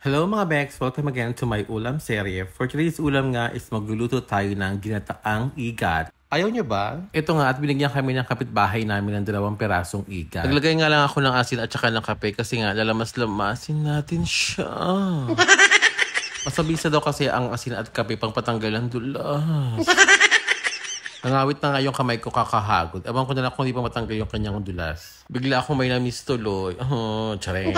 Hello mga Bex! Welcome again to my ulam serye. For today's ulam nga is magluluto tayo ng ginataang igat. Ayaw niyo ba? Ito nga at binigyan kami ng kapitbahay namin ng 2 pirasong igat. Naglagay nga lang ako ng asin at saka ng kape kasi nga lalamas-lamasin natin siya. Masabisa daw kasi ang asin at kape pang patanggal ng dulas. Nangawit na nga yung kamay ko kakahagod. Abang ko na lang kung hindi pa matanggal yung kanyang dulas. Bigla akong may na-miss tuloy. Tsareng.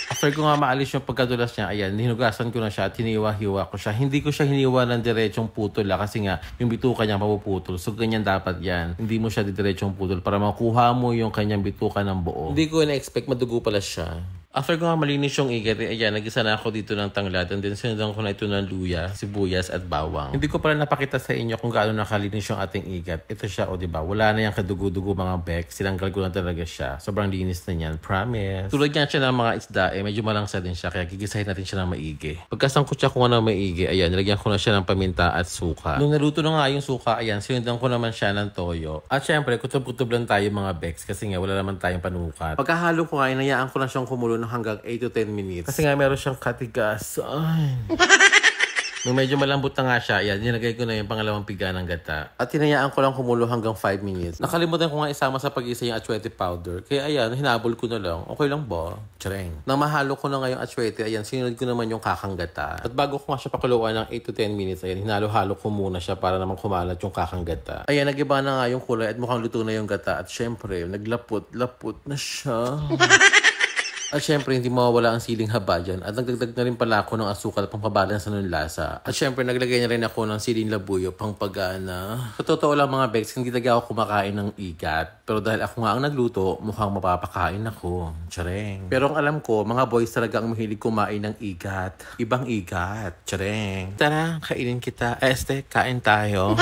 After ko nga maalis yung pagkadulas niya, ayan, hinugasan ko na siya at hiniwa-hiwa ko siya. Hindi ko siya hiniwa ng diretsong putol kasi nga yung bituka niya mapuputol. So ganyan dapat yan. Hindi mo siya diretsong putol para makuha mo yung kanyang bituka ng buo. Hindi ko na-expect madugo pala siya. After ko nga malinis yung igat, ayan, nagisa na ako dito ng tanglad and then sinundan ko na ito ng luya, sibuyas at bawang. Hindi ko pala napakita sa inyo kung gaano nakalinis yung ating igat. Ito siya, o diba? Wala na yung kadugo-dugo mga bek. Sinanggal ko na talaga siya. Sobrang linis na yan. Promise. Tulad nga siya ng mga isda, medyo malangsa din siya. Kaya gigisahin natin siya ng maigi. Pagkasangkot siya ko ng maigi, ayan, nilagyan ko na siya ng paminta at suka. Nung naluto na nga yung suka, ayan, sinundan ko naman siya ng toyo. At syempre, kutob-kutob lang tayo mga beks kasi nga wala naman tayong panukat. Pagkahalo ko nga, inayaan ko na siyang kumulo hanggang 8 to 10 minutes. Kasi nga meron siyang katigasan. Nung medyo malambot na nga siya, yan, nilagay ko na yung pangalawang piga ng gata. At hinayaan ko lang kumulo hanggang 5 minutes. Nakalimutan ko nga isama sa pag-isa yung atsuete powder. Kaya ayan, hinabol ko na lang. Okay lang ba? Tsareng. Nang mahalo ko na nga yung atsuete, ayan, sinunod ko naman yung kakang gata. At bago ko nga siya pakuluan ng 8 to 10 minutes, ayan, hinalo-halo ko muna siya para naman kumalat yung kakang gata. Ayan, nagiba na nga yung kulay at mukhang luto na yung gata. At syempre, naglapot-lapot na siya. At syempre, hindi mawawala ang siling haba dyan. At nagdagdag na rin pala ako ng asukal pang pabalance ng lasa. At syempre, naglagay na rin ako ng siling labuyo pang pagana. Sa totoo lang mga beks, hindi talaga ako kumakain ng igat. Pero dahil ako nga ang nagluto, mukhang mapapakain ako. Tsareng. Pero ang alam ko, mga boys talaga ang mahilig kumain ng igat. Ibang igat. Tsareng. Tara, kainin kita. Kain tayo.